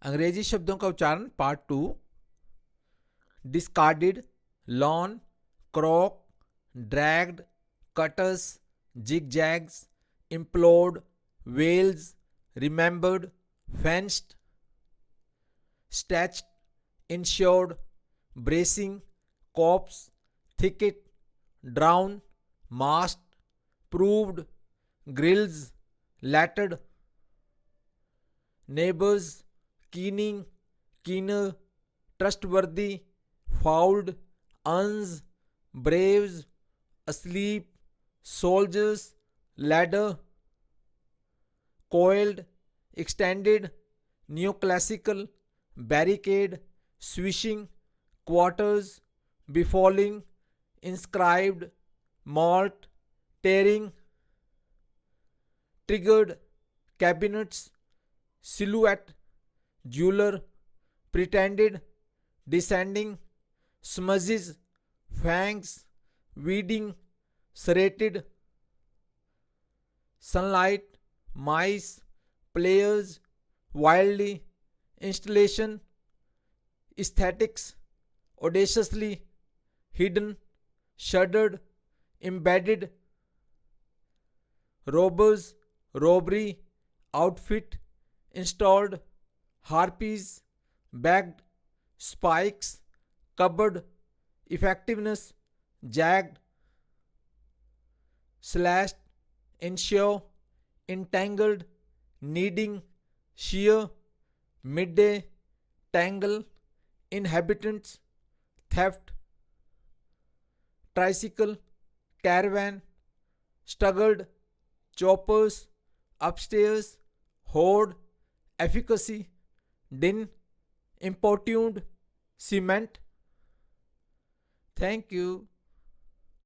अंग्रेजी शब्दों का उच्चारण part 2। Discarded, lawn, crock, dragged, cutters, zigzags, implode, whales, remembered, fenced, stretched, insured, bracing, copse, thicket, drown, mast, proved, grills, lattered, neighbors, keening, keener, trustworthy, fouled, uns, braves, asleep, soldiers, ladder, coiled, extended, neoclassical, barricade, swishing, quarters, befalling, inscribed, malt, tearing, triggered, cabinets, silhouette, jeweler, pretended, descending, smudges, fangs, weeding, serrated, sunlight, mice, players, wildly, installation, aesthetics, audaciously, hidden, shuddered, embedded, robbers, robbery, outfit, installed, harpies, bagged, spikes, cupboard, effectiveness, jagged, slashed, ensure, entangled, kneading, shear, midday, tangle, inhabitants, theft, tricycle, caravan, struggled, choppers, upstairs, hoard, efficacy, din, importuned, cement. Thank you.